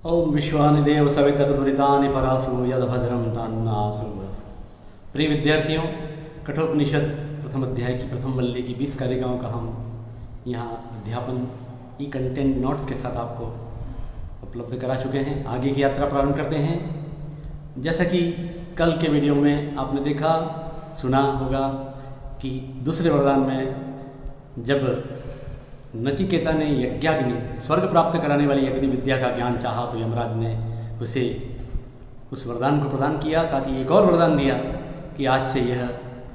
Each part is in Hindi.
ओम विश्वानिदेव सवितरदुरितानि परासु यदभद्रम तान्नासु। प्रिय विद्यार्थियों, कठोपनिषद प्रथम अध्याय की प्रथम वल्ली की 20 कारिकाओं का हम यहाँ अध्यापन ई कंटेंट नोट्स के साथ आपको उपलब्ध करा चुके हैं। आगे की यात्रा प्रारंभ करते हैं। जैसा कि कल के वीडियो में आपने देखा सुना होगा कि दूसरे वरदान में जब नचिकेता ने यज्ञाग्नि स्वर्ग प्राप्त कराने वाली अग्नि विद्या का ज्ञान चाहा तो यमराज ने उसे उस वरदान को प्रदान किया। साथ ही एक और वरदान दिया कि आज से यह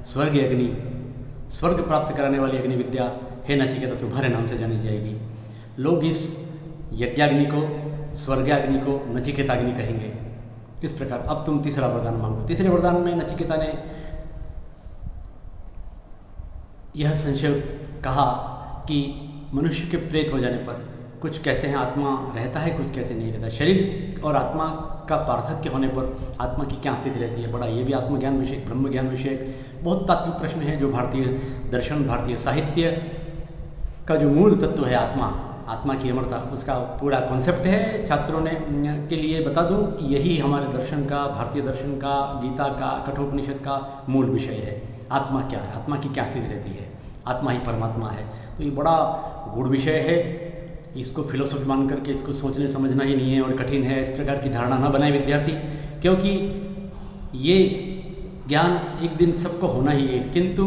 स्वर्ग प्राप्त कराने वाली अग्नि विद्या हे नचिकेता तुम्हारे नाम से जानी जाएगी। लोग इस यज्ञाग्नि को स्वर्गाग्नि को नचिकेताग्नि कहेंगे। इस प्रकार अब तुम तीसरा वरदान मांगो। तीसरे वरदान में नचिकेता ने यह संशय कहा कि मनुष्य के प्रेत हो जाने पर कुछ कहते हैं आत्मा रहता है, कुछ कहते नहीं रहता। शरीर और आत्मा का पार्थक्य होने पर आत्मा की क्या स्थिति रहती है, बड़ा ये भी आत्मज्ञान विषय ब्रह्म ज्ञान विषय बहुत तात्विक प्रश्न है जो भारतीय दर्शन भारतीय साहित्य का जो मूल तत्व है आत्मा की अमरता, उसका पूरा कॉन्सेप्ट है। छात्रों ने के लिए बता दूं कि यही हमारे दर्शन का, भारतीय दर्शन का, गीता का, कठोपनिषद का मूल विषय है। आत्मा क्या है, आत्मा की क्या स्थिति रहती है, आत्मा ही परमात्मा है। तो ये बड़ा गूढ़ विषय है। इसको फिलोसफी मान करके इसको सोचने समझना ही नहीं है और कठिन है, इस प्रकार की धारणा ना बनाए विद्यार्थी, क्योंकि ये ज्ञान एक दिन सबको होना ही है। किंतु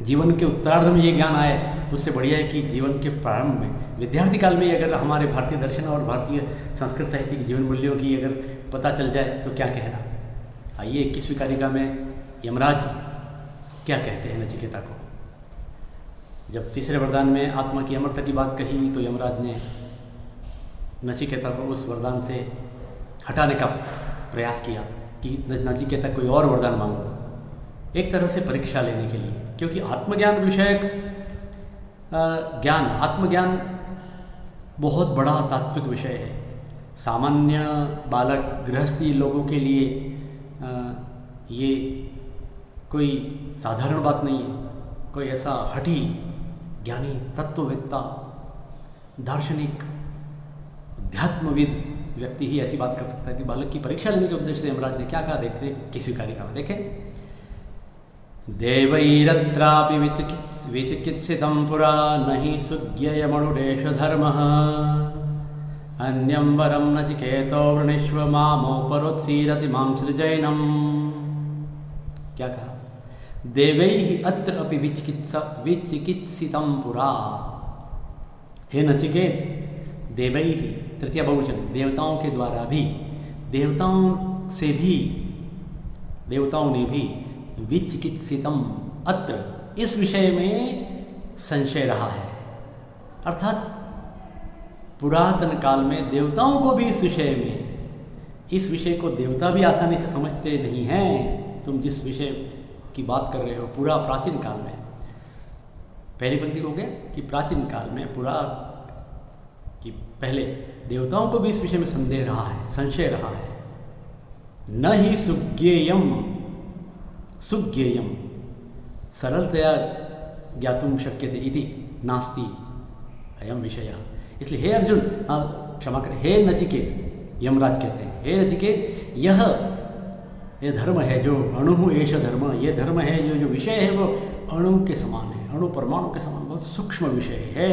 जीवन के उत्तरार्ध में ये ज्ञान आए उससे बढ़िया है कि जीवन के प्रारंभ में विद्यार्थी काल में अगर हमारे भारतीय दर्शन और भारतीय संस्कृत साहित्य की जीवन मूल्यों की अगर पता चल जाए तो क्या कहना। आइए 21वीं कारिका में यमराज क्या कहते हैं नचिकेता को। जब तीसरे वरदान में आत्मा की अमरता की बात कही तो यमराज ने नचिकेता को उस वरदान से हटाने का प्रयास किया कि नचिकेता कोई और वरदान मांगो, एक तरह से परीक्षा लेने के लिए। क्योंकि आत्मज्ञान विषयक आत्मज्ञान बहुत बड़ा तात्विक विषय है। सामान्य बालक गृहस्थी लोगों के लिए ये कोई साधारण बात नहीं है। कोई ऐसा हठी ज्ञानी तत्ववेत्ता दार्शनिक अध्यात्मविद व्यक्ति ही ऐसी बात कर सकता है कि बालक की परीक्षा लेने के उद्देश्य से यमराज ने क्या कहा, देखते हैं 21वीं कारिका में। देखें, देवैरत्रापि विचिकित्सितं पुरा नहि सुज्ञेयमणुरेष धर्मः अन्यं वरं नचिकेतो वृणीष्व मामोपरोत्सीरति मां सृजैनम्। क्या कहा? देवैः अत्र अपि विचिकित्सितं पुरा। हे नचिकेत, देवैः तृतीय बहुवचन, देवताओं के द्वारा भी, देवताओं ने भी विचिकित्सितम अत्र इस विषय में संशय रहा है। अर्थात पुरातन काल में देवताओं को भी इस विषय को देवता भी आसानी से समझते नहीं हैं। तुम जिस विषय की बात कर रहे हो पूरा प्राचीन काल में, पहली पंक्ति हो गया कि प्राचीन काल में पूरा कि पहले देवताओं को भी इस विषय में संदेह रहा है, संशय रहा है। न ही सुज्ञेयम सरलतया ज्ञातुम शक्यते इति नास्ति अयम विषय। इसलिए हे अर्जुन, क्षमा करें, हे नचिकेत, यमराज कहते हैं, हे नचिकेत, ये धर्म है जो अणु एष धर्म, ये धर्म है जो विषय है वो अणु के समान है, अणु परमाणु के समान बहुत सूक्ष्म विषय है।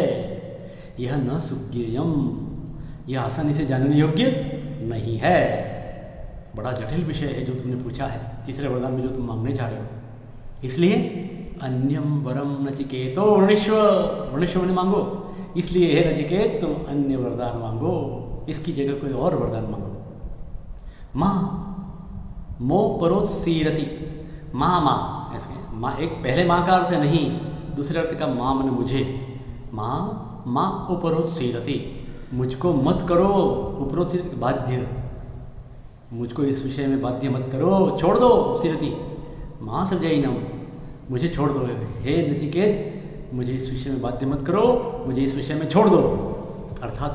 यह न सुज्ञेयम, यह आसानी से जानने योग्य नहीं है। बड़ा जटिल विषय है जो तुमने पूछा है तीसरे वरदान में, जो तुम मांगने चाह रहे हो। इसलिए अन्यम वरम नचिकेतो वृणीष्व ने मांगो। इसलिए हे नचिकेत तुम अन्य वरदान मांगो, इसकी जगह कोई और वरदान मांगो। मो परोत्सीरति, माँ ऐसे माँ, एक पहले माँ का अर्थ है नहीं, दूसरे अर्थ का माँ मन मुझे। माँ उपरोत्सीरति, मुझको मत करो, उपरोत्सीरति बाध्य, मुझको इस विषय में बाध्य मत करो, छोड़ दो। सिरति माँ सृजैनम, मुझे छोड़ दो। हे नचिकेत, मुझे इस विषय में बाध्य मत करो, मुझे इस विषय में छोड़ दो। अर्थात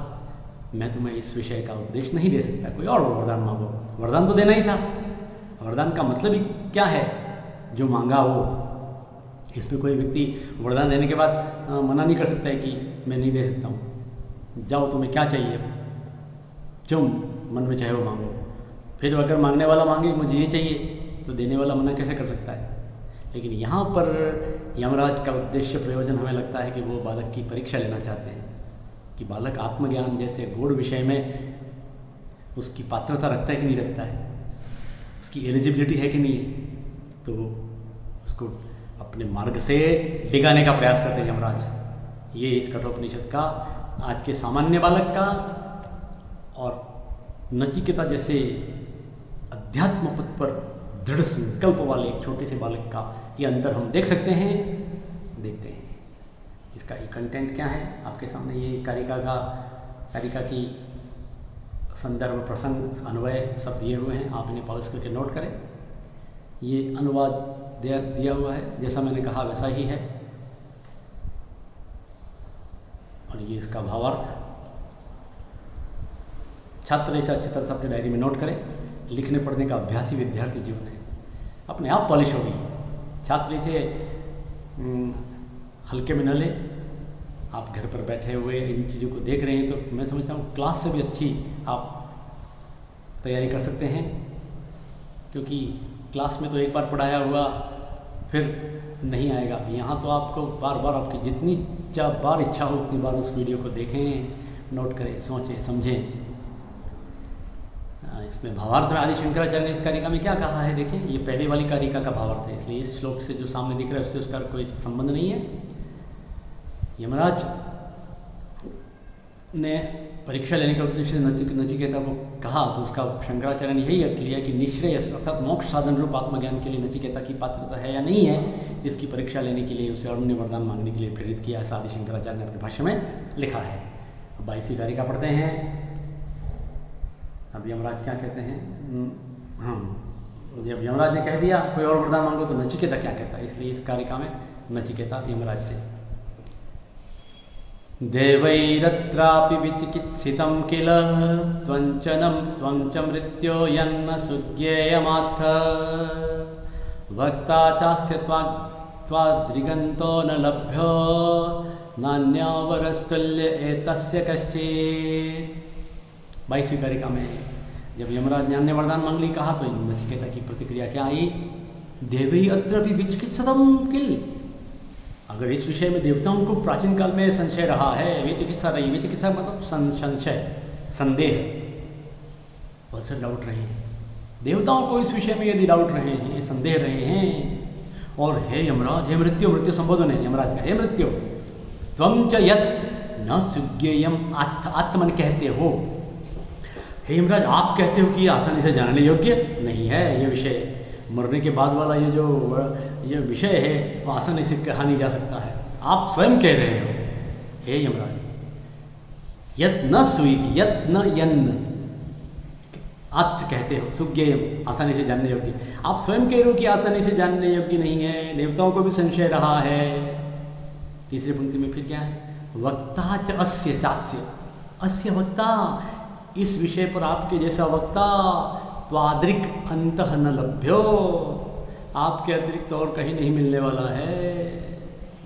मैं तुम्हें इस विषय का उपदेश नहीं दे सकता, कोई और वरदान मांगो। वरदान तो देना ही था। वरदान का मतलब ही क्या है जो मांगा वो। इसमें कोई व्यक्ति वरदान देने के बाद मना नहीं कर सकता है कि मैं नहीं दे सकता हूँ, जाओ तुम्हें क्या चाहिए। जो मन में चाहे वो मांगो। फिर अगर मांगने वाला मांगे मुझे ये चाहिए, तो देने वाला मना कैसे कर सकता है? लेकिन यहाँ पर यमराज का उद्देश्य प्रयोजन हमें लगता है कि वो बालक की परीक्षा लेना चाहते हैं कि बालक आत्मज्ञान जैसे गूढ़ विषय में उसकी पात्रता रखता है कि नहीं रखता है, उसकी एलिजिबिलिटी है कि नहीं है। तो वो उसको अपने मार्ग से डिगाने का प्रयास करते हैं यमराज। ये इस कठोपनिषद का आज के सामान्य बालक का और नचिकेता जैसे अध्यात्म पथ पर दृढ़ संकल्प वाले एक छोटे से बालक का ये अंतर हम देख सकते हैं। देखते हैं इसका ये कंटेंट क्या है। आपके सामने ये कारिका की संदर्भ, प्रसंग, अन्वय सब दिए हुए हैं। आप इन्हें पॉज करके नोट करें। ये अनुवाद दिया हुआ है, जैसा मैंने कहा वैसा ही है। और ये इसका भावार्थ छात्र इसे अच्छी तरह से अपनी डायरी में नोट करें। लिखने पढ़ने का अभ्यासी विद्यार्थी जीवन है, अपने आप पॉलिश होगी। छात्र इसे हल्के में न ले। आप घर पर बैठे हुए इन चीज़ों को देख रहे हैं तो मैं समझता हूँ क्लास से भी अच्छी आप तैयारी कर सकते हैं, क्योंकि क्लास में तो एक बार पढ़ाया हुआ फिर नहीं आएगा। यहाँ तो आपको बार बार आपकी जितनी बार इच्छा हो उतनी बार उस वीडियो को देखें, नोट करें, सोचें, समझें। इसमें भावार्थ में आदि शंकराचार्य ने इस कारिका में क्या कहा है देखें। ये पहले वाली कारिका का भावार्थ है, इसलिए इस श्लोक से जो सामने दिख रहा है उससे उसका कोई संबंध नहीं है। यमराज ने परीक्षा लेने के उद्देश्य से नचिकेता को कहा तो उसका शंकराचार्य ने यही अर्थ लिया कि निश्रेयस अर्थात मोक्ष साधन रूप आत्मज्ञान के लिए नचिकेता की पात्रता है या नहीं है, इसकी परीक्षा लेने के लिए उसे अन्य वरदान मांगने के लिए प्रेरित किया। ऐसा आदि शंकराचार्य ने अपने भाष्य में लिखा है। 22वीं कारिका पढ़ते हैं। अब यमराज क्या कहते हैं। जब यमराज ने कह दिया कोई और वरदान मांगो, तो नचिकेता क्या कहता है, इसलिए इस कारिका में नचिकेता यमराज से देवैरत्रापि विचिकित्सितं किल त्वं च मृत्यो यन्न सुज्ञेयमाथ भक्ता चास्य त्वाद्रिगन्तो न लभ्यो नान्यवरस्तुल्य एतस्य कश्चित्। 22वीं कारिका में जब यमराज ने अन्य वरदान मांग ली कहा तो नचिकेता की प्रतिक्रिया क्या आई। देवै अत्रापि विचिकित्सितं किल, अगर इस विषय में देवताओं को प्राचीन काल में संशय रहा है, विचिकित्सा रही, विचिकित्सा मतलब संशय, संदेह, बहुत से डाउट रहे हैं देवताओं को इस विषय में, यदि डाउट रहे हैं, संदेह रहे हैं, और हे यमराज, हे मृत्यु, मृत्यु संबोधन है यमराज का, हे मृत्यु त्वं च यत् न सुज्ञेयम, आत्मन कहते हो, हे यमराज आप कहते हो कि आसानी से जानने योग्य नहीं है ये विषय, मरने के बाद वाला ये विषय है वो आसानी से कहा नहीं जा सकता है, आप स्वयं कह रहे हो हे यमराज। यत् न सुईक, यत् न यन्न, आत्थ कहते हो, सुज्ञेयम आसानी से जानने योग्य, आप स्वयं कह रहे हो कि आसानी से जानने योग्य नहीं है, देवताओं को भी संशय रहा है। तीसरी पंक्ति में फिर क्या है, वक्ता च अस्य चास्य, अस्य वक्ता, इस विषय पर आपके जैसा वक्ता, त्वादृक् अंतः न लभ्यो, आपके अतिरिक्त और कहीं नहीं मिलने वाला है।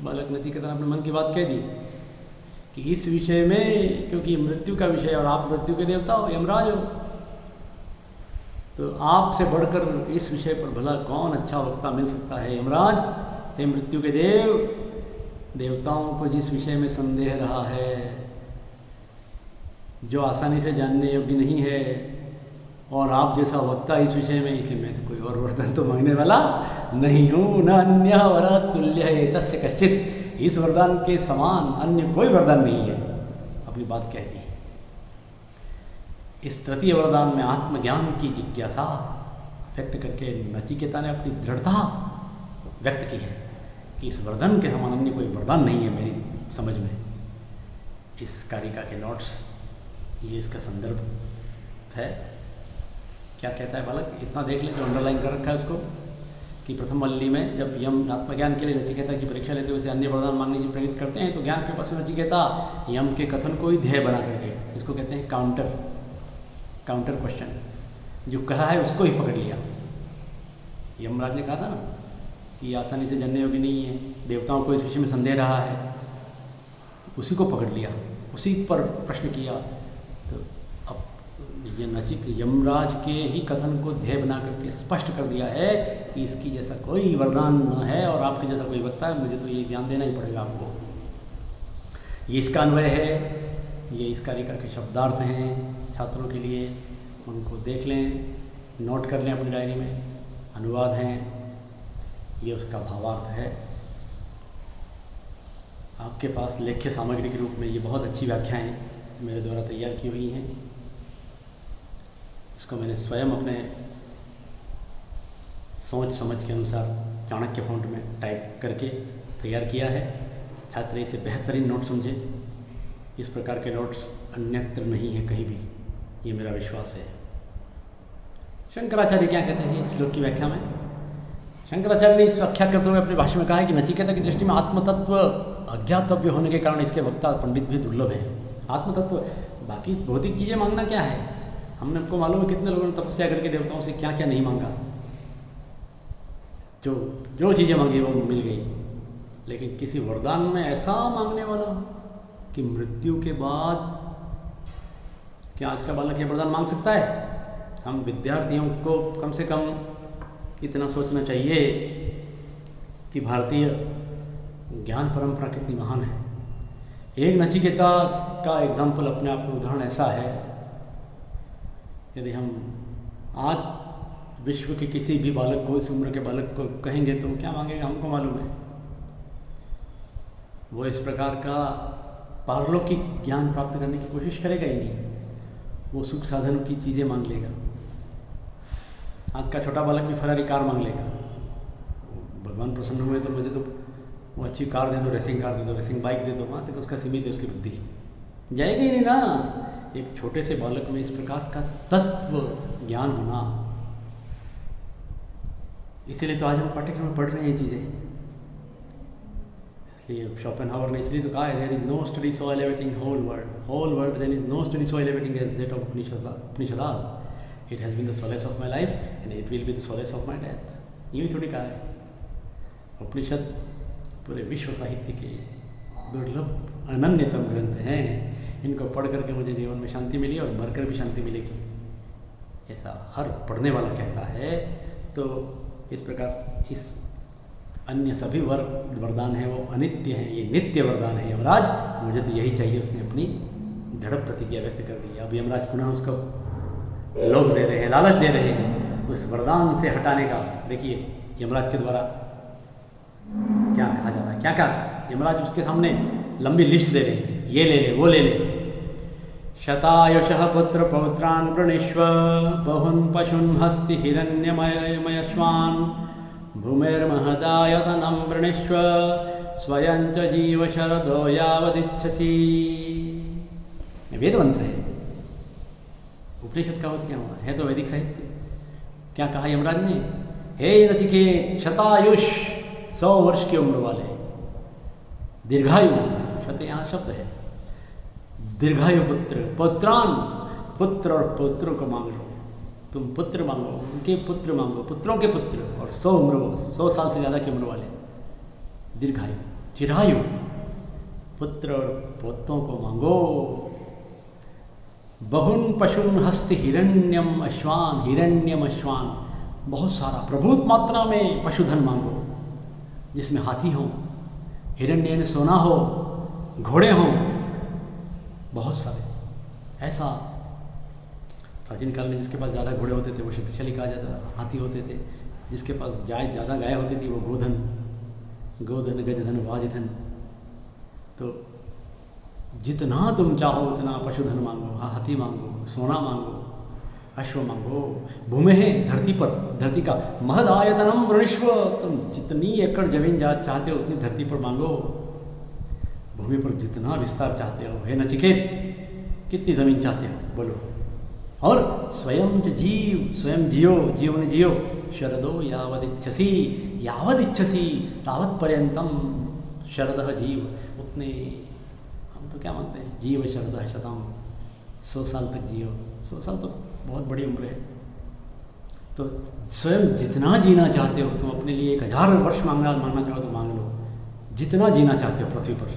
बालक नचिकेता ने अपने मन की बात कह दी कि इस विषय में, क्योंकि मृत्यु का विषय और आप मृत्यु के देवता हो, यमराज हो, तो आपसे बढ़कर इस विषय पर भला कौन अच्छा वक्ता मिल सकता है यमराज। हे मृत्यु के देव, देवताओं को जिस विषय में संदेह रहा है, जो आसानी से जानने योग्य नहीं है, और आप जैसा वक्ता इस विषय में, इसलिए मैं तो कोई और वरदान तो मांगने वाला नहीं हूँ। न अन्य वर तुल्य है तस्य कश्चित, इस वरदान के समान अन्य कोई वरदान नहीं है। अपनी बात कह दी। इस तृतीय वरदान में आत्मज्ञान की जिज्ञासा व्यक्त करके नचिकेता ने अपनी दृढ़ता व्यक्त की है कि इस वरदान के समान अन्य कोई वरदान नहीं है मेरी समझ में। इस कारिका के नोट्स, ये इसका संदर्भ है। क्या कहता है बालक, इतना देख लें जो अंडरलाइन कर रखा है उसको, कि प्रथम वल्ली में जब यम आत्मज्ञान के लिए नचिकेता की परीक्षा लेते हुए उसे अन्य वरदान मांगने की प्रेरित करते हैं, तो ज्ञान के पशु नचिकेता यम के कथन को ही ध्येय बना करके, इसको कहते हैं काउंटर क्वेश्चन, जो कहा है उसको ही पकड़ लिया। यमराज ने कहा था ना कि आसानी से जानने योग्य नहीं है, देवताओं को इस विषय में संदेह रहा है, उसी को पकड़ लिया, उसी पर प्रश्न किया। तो अब ये नचिक यमराज के ही कथन को ध्येय बना करके स्पष्ट कर दिया है कि इसकी जैसा कोई वरदान न है और आपके जैसा कोई वक्ता है, मुझे तो ये ज्ञान देना ही पड़ेगा आपको। ये इसका अन्वय है, ये इस कारिका के शब्दार्थ हैं छात्रों के लिए, उनको देख लें, नोट कर लें अपनी डायरी में, अनुवाद हैं, ये उसका भावार्थ है। आपके पास लेख्य सामग्री के रूप में ये बहुत अच्छी व्याख्याएं मेरे द्वारा तैयार की हुई हैं। इसको मैंने स्वयं अपने सोच समझ के अनुसार चाणक्य फॉन्ट में टाइप करके तैयार किया है। छात्र इसे बेहतरीन नोट समझे। इस प्रकार के नोट्स अन्यत्र नहीं है कहीं भी, ये मेरा विश्वास है। शंकराचार्य क्या कहते हैं इस श्लोक की व्याख्या में? शंकराचार्य ने इस व्याख्या करते हुए अपने भाष्य में कहा है कि नचिकेता की दृष्टि में आत्मतत्व अज्ञातव्य होने के कारण इसके वक्ता पंडित भी दुर्लभ हैं। आत्मतत्व, बाकी भौतिक चीज़ें मांगना क्या है? हमने आपको मालूम है कितने लोगों ने तपस्या करके देवताओं से क्या क्या नहीं मांगा, जो चीज़ें मांगी वो मिल गई। लेकिन किसी वरदान में ऐसा मांगने वाला कि मृत्यु के बाद क्या आज का बालक ये वरदान मांग सकता है? हम विद्यार्थियों को कम से कम इतना सोचना चाहिए कि भारतीय ज्ञान परंपरा कितनी महान है। एक नचिकेता का एग्जाम्पल अपने आप में उदाहरण ऐसा है, यदि हम आज विश्व के किसी भी बालक को, इस उम्र के बालक को कहेंगे तो क्या मांगेगा हमको मालूम है। वो इस प्रकार का पारलौकिक ज्ञान प्राप्त करने की कोशिश करेगा ही नहीं, वो सुख साधनों की चीज़ें मांग लेगा। आज का छोटा बालक भी फरारी कार मांग लेगा। भगवान प्रसन्न हुए तो मुझे तो वो अच्छी कार दे दो, रेसिंग कार दे दो, रेसिंग बाइक दे दो, वहाँ तक उसका सीमित है उसकी बुद्धि, जाएगी ही नहीं ना। एक छोटे से बालक में इस प्रकार का तत्व ज्ञान होना, इसीलिए तो आज हम पाठ्यक्रम में पढ़ रहे हैं ये चीज़ें। इसलिए शोपेनहावर ने इसलिए तो कहा है, there is no study so elevating whole world, there is no study so elevating as that of Upanishads. It has been the solace of my life and it will be the solace of my death. यूँ ही थोड़ी कहा है। उपनिषद पूरे विश्व साहित्य के दुर्लभ अनन्यतम ग्रंथ हैं। इनको पढ़ करके मुझे जीवन में शांति मिली और मरकर भी शांति मिलेगी, ऐसा हर पढ़ने वाला कहता है। तो इस प्रकार इस अन्य सभी वरदान हैं वो अनित्य हैं, ये नित्य वरदान है। यमराज मुझे तो यही चाहिए, उसने अपनी दृढ़ प्रतिज्ञा व्यक्त कर दी। अब यमराज पुनः उसको लोभ दे रहे हैं, लालच दे रहे हैं उस वरदान से हटाने का। देखिए यमराज के द्वारा क्या कहा जा रहा है, क्या क्या यमराज उसके सामने लंबी लिस्ट दे रहे हैं, ये ले ले वो ले ले। शतायुषः पुत्र पौत्रान् वृणीष्व बहुन् पशून् हस्ति हिरण्यमयश्वान् भूमिर्महदायतनं वृणीष्व स्वयं च जीव शरदो यावदिच्छसि। वेद मंत्र है, उपनिषद का होता क्या हुआ है, तो वैदिक साहित्य। क्या कहा यमराज ने? हे नचिकेत, शतायुष 100 वर्ष की उम्र वाले, दीर्घायु, शत यहाँ शब्द है, दीर्घायु पुत्र, पौत्रान, पुत्र और पौत्रों को मांग लो। तुम पुत्र मांगो, उनके पुत्र मांगो, पुत्रों के पुत्र, और 100 उम्र, 100 साल से ज़्यादा की उम्र वाले, दीर्घायु, चिरायु पुत्र और पोतों को मांगो। बहुन पशुन हस्त हिरण्यम अश्वान, बहुत सारा प्रभुत मात्रा में पशुधन मांगो, जिसमें हाथी हो, हिरण्य ने सोना हो, घोड़े हों, बहुत सारे। ऐसा प्राचीन काल में जिसके पास ज़्यादा घोड़े होते थे वो शक्तिशाली कहा जाता, हाथी होते थे। जिसके पास ज़्यादा गाय होती थी वो गोधन, गजधन, वाजधन। तो जितना तुम चाहो उतना पशुधन मांगो, हाथी मांगो, सोना मांगो, अश्व मांगो। भूमि है धरती पर, धरती का महद आयतनम वृणीष्व, तुम जितनी एकड़ जमीन चाहते हो उतनी धरती पर मांगो। भूमि पर जितना विस्तार चाहते हो। हे नचिकेत, कितनी जमीन चाहते हो बोलो। और स्वयं स्वयं जियो, जीवन जियो। शरदो यावदिच्छसि, यावदिच्छसि तावत पर्यंतम शरदः जीव, उतने। हम तो क्या मानते हैं, जीव शरदः शतम, 100 साल तक जियो। 100 साल तो बहुत बड़ी उम्र है। तो स्वयं जितना जीना चाहते हो तुम, अपने लिए 1000 वर्ष मांगना चाहो तो मांग लो, जितना जीना चाहते हो पृथ्वी पर।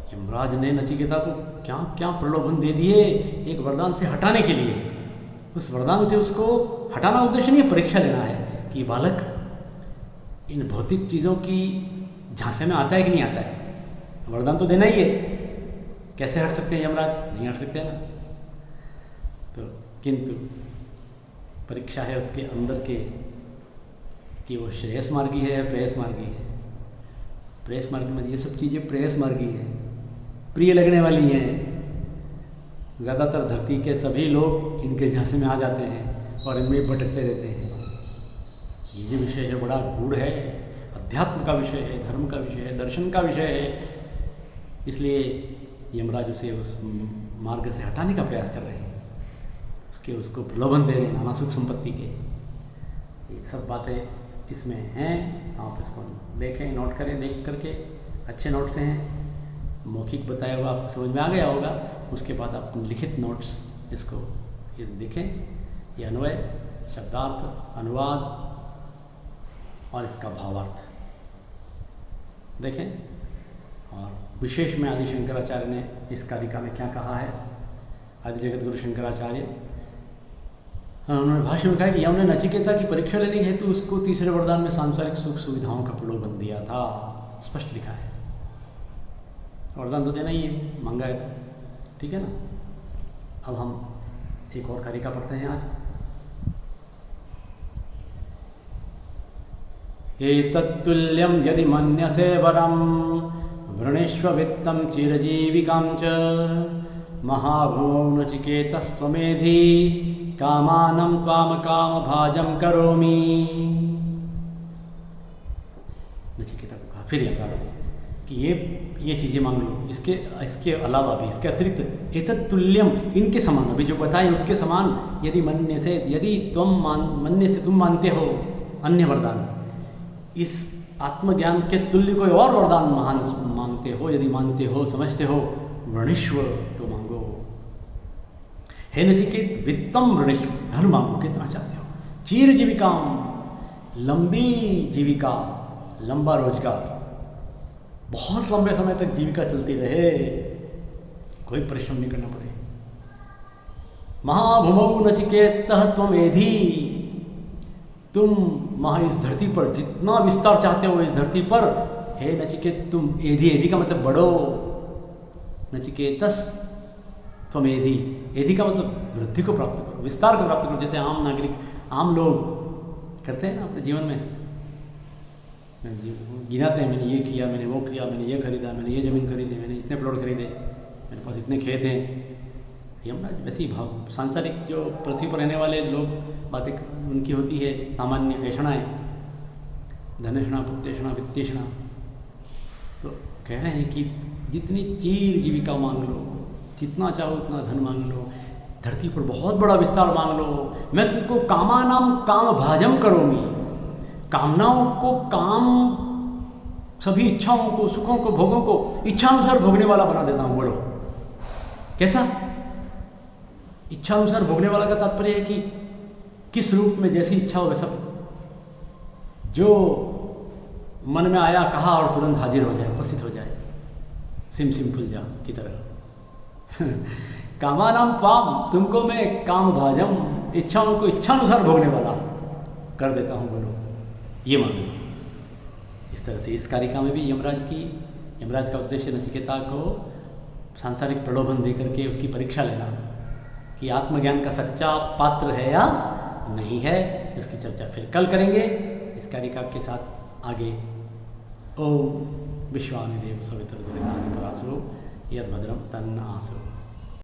ये यमराज ने नचिकेता को क्या क्या प्रलोभन दे दिए एक वरदान से हटाने के लिए। उस वरदान से उसको हटाना उद्देश्य नहीं है, परीक्षा लेना है कि बालक इन भौतिक चीज़ों की झांसे में आता है कि नहीं आता है। वरदान तो देना ही है, कैसे हट सकते हैं यमराज, नहीं हट सकते ना। तो किंतु परीक्षा है उसके अंदर के कि वो श्रेयस मार्गी है या प्रेयस मार्गी है। प्रेयस मार्गी में ये सब चीज़ें प्रेयस मार्गी हैं, प्रिय लगने वाली हैं। ज़्यादातर धरती के सभी लोग इनके झांसे में आ जाते हैं और इनमें भटकते रहते हैं। ये जो विषय है बड़ा गूढ़ है, अध्यात्म का विषय है, धर्म का विषय है, दर्शन का विषय है। इसलिए यमराज उसे उस मार्ग से हटाने का प्रयास कर रहे हैं, उसको प्रलोभन दे रहे हैं नाना सुख संपत्ति के। ये सब बातें इसमें हैं, आप इसको देखें, नोट करें, देख करके अच्छे नोट से हैं। मौखिक बताया हुआ आपको समझ में आ गया होगा, उसके बाद आप लिखित नोट्स इसको ये देखें। ये अन्वय, शब्दार्थ, अनुवाद और इसका भावार्थ देखें। और विशेष में आदि शंकराचार्य ने इस कारिका में क्या कहा है। आदि जगत गुरु शंकराचार्य उन्होंने भाष्य में कहा कि यम ने नचिकेता की परीक्षा लेने हेतु उसको तीसरे वरदान में सांसारिक सुख सुविधाओं का प्रलोभन दिया था। स्पष्ट लिखा है, वरदान तो देना ही है, मांगा है तो, ठीक है ना। अब हम एक और कारिका पढ़ते हैं आज। एतत्तुल्यं यदि मन्यसे वरं वृणीष्व वित्तं चिरजीविकां च महाभूमौ नचिकेतस्त्वमेधि कामानं त्वाम कामभाजं करोमि। नचिकेता को कहा फिर यमराज ने कि ये चीज़ें मांग लो, इसके अलावा भी, इसके अतिरिक्त एतत् तुल्यम, इनके समान, अभी जो बताए उसके समान, यदि मन्य से, यदि मन्य से तुम मानते हो अन्य वरदान, इस आत्मज्ञान के तुल्य कोई और वरदान महान मांगते हो, यदि मानते हो, समझते हो, वृणीष्व तो मांगो। हे नचिकेत वित्तम वृणीष्व, धन मांगो, कितना चाहते हो। चीर जीविकाम, लंबी जीविका, लंबा रोजगार, बहुत लंबे समय तक जीविका चलती रहे, कोई परिश्रम नहीं करना पड़े। महाभूमौ नचिकेतः त्वमेधि, तुम इस धरती पर जितना विस्तार चाहते हो इस धरती पर, हे नचिकेत तुम, एधि, एधि का मतलब बढ़ो, नचिकेतस त्वमेधि, एधि का मतलब वृद्धि को प्राप्त करो, विस्तार को प्राप्त करो। जैसे आम नागरिक, आम लोग करते हैं ना अपने जीवन में, गिनाते हैं, मैंने ये किया, मैंने वो किया, मैंने ये खरीदा, मैंने ये ज़मीन खरीदी, मैंने इतने प्लॉट खरीदे, मेरे पास इतने खेत हैं। यमराज वैसे ही भाव, सांसारिक जो पृथ्वी पर रहने वाले लोग बातें उनकी होती है, सामान्य ऐषणाएँ, धनेषणा, पुत्रेषणा, वित्तेषणा। तो कह रहे हैं कि जितनी चीर जीविका मांग लो, जितना चाहो उतना धन मांग लो, धरती पर बहुत बड़ा विस्तार मांग लो, मैं तुमको कामानाम काम भाजम करोमी, कामनाओं को, काम, सभी इच्छाओं को, सुखों को, भोगों को इच्छानुसार भोगने वाला बना देता हूँ। बोलो कैसा? इच्छानुसार भोगने वाला का तात्पर्य है कि किस रूप में जैसी इच्छा हो वैसा, जो मन में आया कहा और तुरंत हाजिर हो जाए, उपस्थित हो जाए, सिम फुल जा की तरह। कामानाम त्वाम, तुमको मैं काम भाजम, इच्छाओं को इच्छानुसार भोगने वाला कर देता हूँ। बोलो ये मान लो। इस तरह से इस कारिका में भी यमराज का उद्देश्य नचिकेता को सांसारिक प्रलोभन दे करके उसकी परीक्षा लेना कि आत्मज्ञान का सच्चा पात्र है या नहीं है। इसकी चर्चा फिर कल करेंगे इस कारिका के साथ आगे। ओम विश्वानि देव सवितुर्वरेण्यं परासो यद्भद्रं तन्न आसो।